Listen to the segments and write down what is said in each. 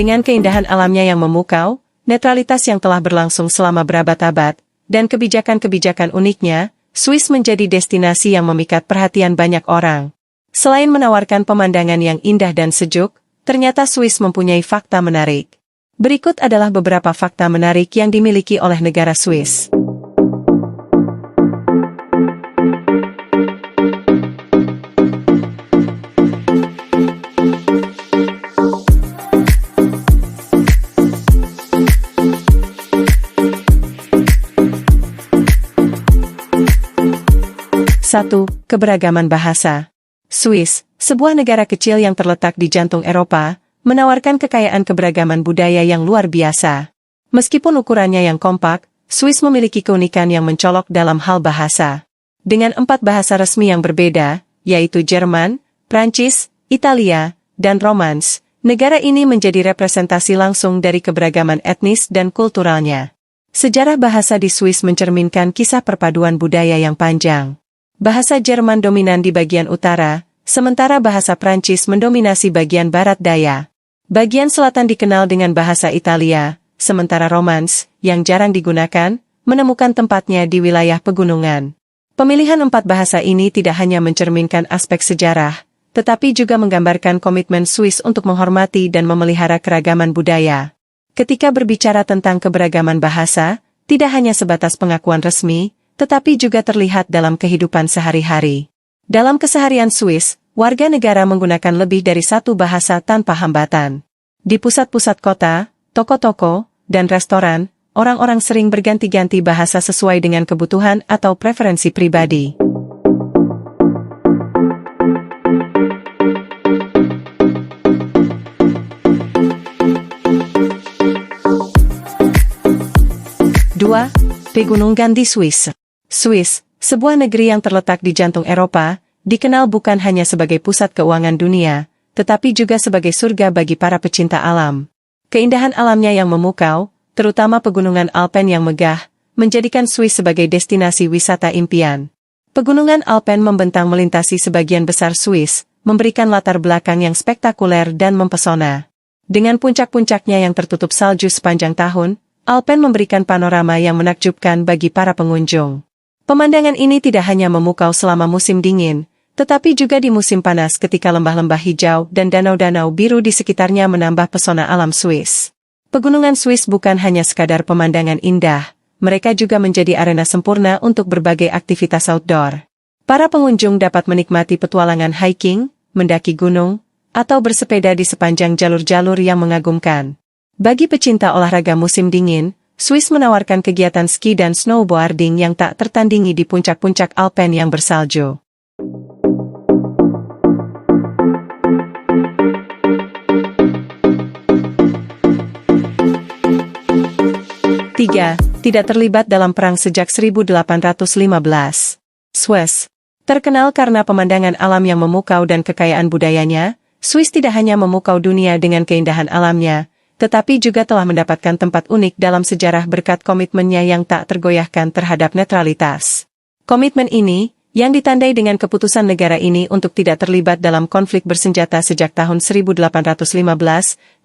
Dengan keindahan alamnya yang memukau, netralitas yang telah berlangsung selama berabad-abad, dan kebijakan-kebijakan uniknya, Swiss menjadi destinasi yang memikat perhatian banyak orang. Selain menawarkan pemandangan yang indah dan sejuk, ternyata Swiss mempunyai fakta menarik. Berikut adalah beberapa fakta menarik yang dimiliki oleh negara Swiss. Satu, keberagaman bahasa. Swiss, sebuah negara kecil yang terletak di jantung Eropa, menawarkan kekayaan keberagaman budaya yang luar biasa. Meskipun ukurannya yang kompak, Swiss memiliki keunikan yang mencolok dalam hal bahasa. Dengan 4 bahasa resmi yang berbeda, yaitu Jerman, Prancis, Italia, dan Romans, negara ini menjadi representasi langsung dari keberagaman etnis dan kulturalnya. Sejarah bahasa di Swiss mencerminkan kisah perpaduan budaya yang panjang. Bahasa Jerman dominan di bagian utara, sementara bahasa Prancis mendominasi bagian barat daya. Bagian selatan dikenal dengan bahasa Italia, sementara Romans, yang jarang digunakan, menemukan tempatnya di wilayah pegunungan. Pemilihan 4 bahasa ini tidak hanya mencerminkan aspek sejarah, tetapi juga menggambarkan komitmen Swiss untuk menghormati dan memelihara keragaman budaya. Ketika berbicara tentang keberagaman bahasa, tidak hanya sebatas pengakuan resmi, tetapi juga terlihat dalam kehidupan sehari-hari. Dalam keseharian Swiss, warga negara menggunakan lebih dari 1 bahasa tanpa hambatan. Di pusat-pusat kota, toko-toko, dan restoran, orang-orang sering berganti-ganti bahasa sesuai dengan kebutuhan atau preferensi pribadi. Dua, Pegunungan di Swiss. Swiss, sebuah negeri yang terletak di jantung Eropa, dikenal bukan hanya sebagai pusat keuangan dunia, tetapi juga sebagai surga bagi para pecinta alam. Keindahan alamnya yang memukau, terutama pegunungan Alpen yang megah, menjadikan Swiss sebagai destinasi wisata impian. Pegunungan Alpen membentang melintasi sebagian besar Swiss, memberikan latar belakang yang spektakuler dan mempesona. Dengan puncak-puncaknya yang tertutup salju sepanjang tahun, Alpen memberikan panorama yang menakjubkan bagi para pengunjung. Pemandangan ini tidak hanya memukau selama musim dingin, tetapi juga di musim panas ketika lembah-lembah hijau dan danau-danau biru di sekitarnya menambah pesona alam Swiss. Pegunungan Swiss bukan hanya sekadar pemandangan indah, mereka juga menjadi arena sempurna untuk berbagai aktivitas outdoor. Para pengunjung dapat menikmati petualangan hiking, mendaki gunung, atau bersepeda di sepanjang jalur-jalur yang mengagumkan. Bagi pecinta olahraga musim dingin, Swiss menawarkan kegiatan ski dan snowboarding yang tak tertandingi di puncak-puncak Alpen yang bersalju. Tiga, tidak terlibat dalam perang sejak 1815. Swiss, terkenal karena pemandangan alam yang memukau dan kekayaan budayanya, Swiss tidak hanya memukau dunia dengan keindahan alamnya, tetapi juga telah mendapatkan tempat unik dalam sejarah berkat komitmennya yang tak tergoyahkan terhadap netralitas. Komitmen ini, yang ditandai dengan keputusan negara ini untuk tidak terlibat dalam konflik bersenjata sejak tahun 1815,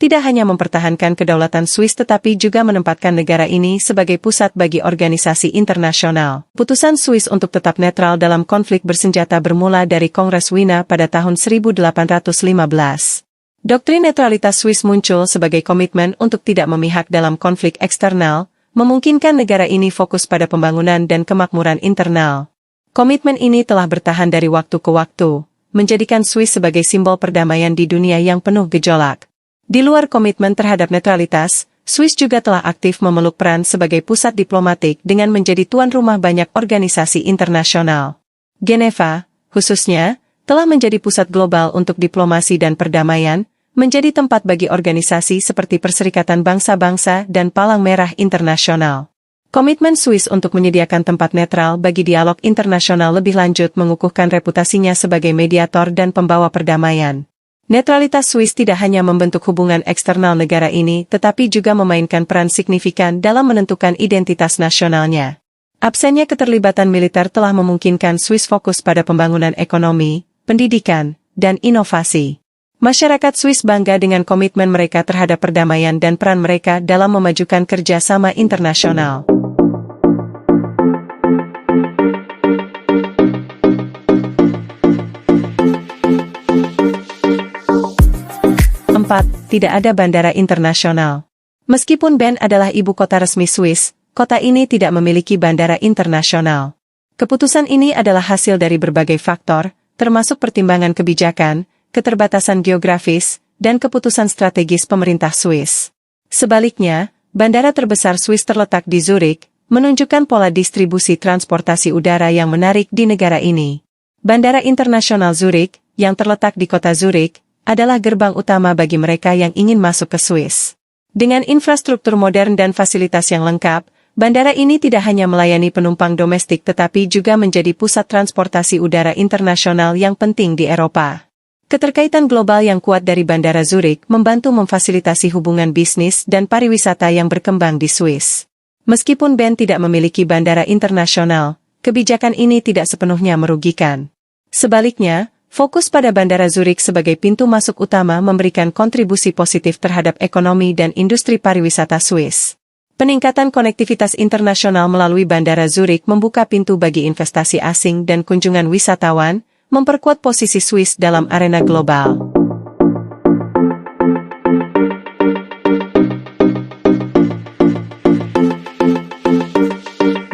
tidak hanya mempertahankan kedaulatan Swiss tetapi juga menempatkan negara ini sebagai pusat bagi organisasi internasional. Putusan Swiss untuk tetap netral dalam konflik bersenjata bermula dari Kongres Wina pada tahun 1815. Doktrin netralitas Swiss muncul sebagai komitmen untuk tidak memihak dalam konflik eksternal, memungkinkan negara ini fokus pada pembangunan dan kemakmuran internal. Komitmen ini telah bertahan dari waktu ke waktu, menjadikan Swiss sebagai simbol perdamaian di dunia yang penuh gejolak. Di luar komitmen terhadap netralitas, Swiss juga telah aktif memeluk peran sebagai pusat diplomatik dengan menjadi tuan rumah banyak organisasi internasional. Geneva, khususnya, telah menjadi pusat global untuk diplomasi dan perdamaian, menjadi tempat bagi organisasi seperti Perserikatan Bangsa-Bangsa dan Palang Merah Internasional. Komitmen Swiss untuk menyediakan tempat netral bagi dialog internasional lebih lanjut mengukuhkan reputasinya sebagai mediator dan pembawa perdamaian. Netralitas Swiss tidak hanya membentuk hubungan eksternal negara ini tetapi juga memainkan peran signifikan dalam menentukan identitas nasionalnya. Absennya keterlibatan militer telah memungkinkan Swiss fokus pada pembangunan ekonomi, pendidikan, dan inovasi. Masyarakat Swiss bangga dengan komitmen mereka terhadap perdamaian dan peran mereka dalam memajukan kerjasama internasional. 4. Tidak ada bandara internasional. Meskipun Bern adalah ibu kota resmi Swiss, kota ini tidak memiliki bandara internasional. Keputusan ini adalah hasil dari berbagai faktor, termasuk pertimbangan kebijakan, keterbatasan geografis, dan keputusan strategis pemerintah Swiss. Sebaliknya, bandara terbesar Swiss terletak di Zurich, menunjukkan pola distribusi transportasi udara yang menarik di negara ini. Bandara Internasional Zurich, yang terletak di kota Zurich, adalah gerbang utama bagi mereka yang ingin masuk ke Swiss. Dengan infrastruktur modern dan fasilitas yang lengkap, bandara ini tidak hanya melayani penumpang domestik tetapi juga menjadi pusat transportasi udara internasional yang penting di Eropa. Keterkaitan global yang kuat dari Bandara Zurich membantu memfasilitasi hubungan bisnis dan pariwisata yang berkembang di Swiss. Meskipun Bern tidak memiliki bandara internasional, kebijakan ini tidak sepenuhnya merugikan. Sebaliknya, fokus pada Bandara Zurich sebagai pintu masuk utama memberikan kontribusi positif terhadap ekonomi dan industri pariwisata Swiss. Peningkatan konektivitas internasional melalui Bandara Zurich membuka pintu bagi investasi asing dan kunjungan wisatawan, memperkuat posisi Swiss dalam arena global.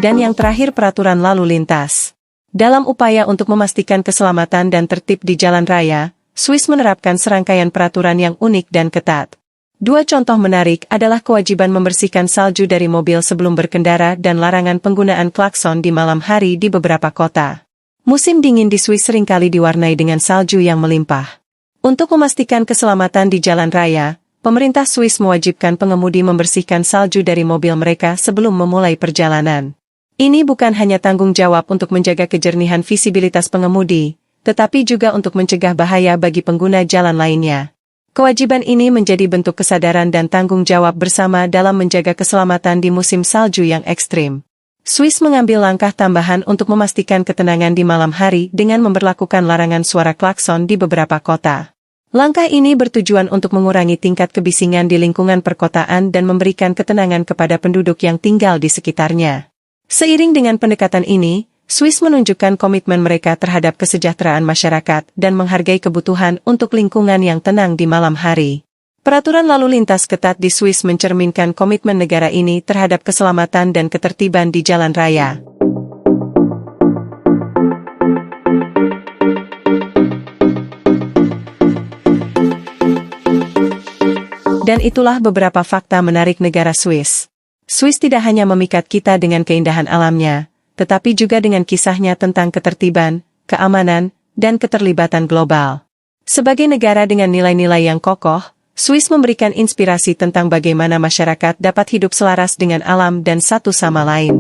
Dan yang terakhir, peraturan lalu lintas. Dalam upaya untuk memastikan keselamatan dan tertib di jalan raya, Swiss menerapkan serangkaian peraturan yang unik dan ketat. Dua contoh menarik adalah kewajiban membersihkan salju dari mobil sebelum berkendara dan larangan penggunaan klakson di malam hari di beberapa kota. Musim dingin di Swiss seringkali diwarnai dengan salju yang melimpah. Untuk memastikan keselamatan di jalan raya, pemerintah Swiss mewajibkan pengemudi membersihkan salju dari mobil mereka sebelum memulai perjalanan. Ini bukan hanya tanggung jawab untuk menjaga kejernihan visibilitas pengemudi, tetapi juga untuk mencegah bahaya bagi pengguna jalan lainnya. Kewajiban ini menjadi bentuk kesadaran dan tanggung jawab bersama dalam menjaga keselamatan di musim salju yang ekstrim. Swiss mengambil langkah tambahan untuk memastikan ketenangan di malam hari dengan memberlakukan larangan suara klakson di beberapa kota. Langkah ini bertujuan untuk mengurangi tingkat kebisingan di lingkungan perkotaan dan memberikan ketenangan kepada penduduk yang tinggal di sekitarnya. Seiring dengan pendekatan ini, Swiss menunjukkan komitmen mereka terhadap kesejahteraan masyarakat dan menghargai kebutuhan untuk lingkungan yang tenang di malam hari. Peraturan lalu lintas ketat di Swiss mencerminkan komitmen negara ini terhadap keselamatan dan ketertiban di jalan raya. Dan itulah beberapa fakta menarik negara Swiss. Swiss tidak hanya memikat kita dengan keindahan alamnya, tetapi juga dengan kisahnya tentang ketertiban, keamanan, dan keterlibatan global. Sebagai negara dengan nilai-nilai yang kokoh, Swiss memberikan inspirasi tentang bagaimana masyarakat dapat hidup selaras dengan alam dan satu sama lain.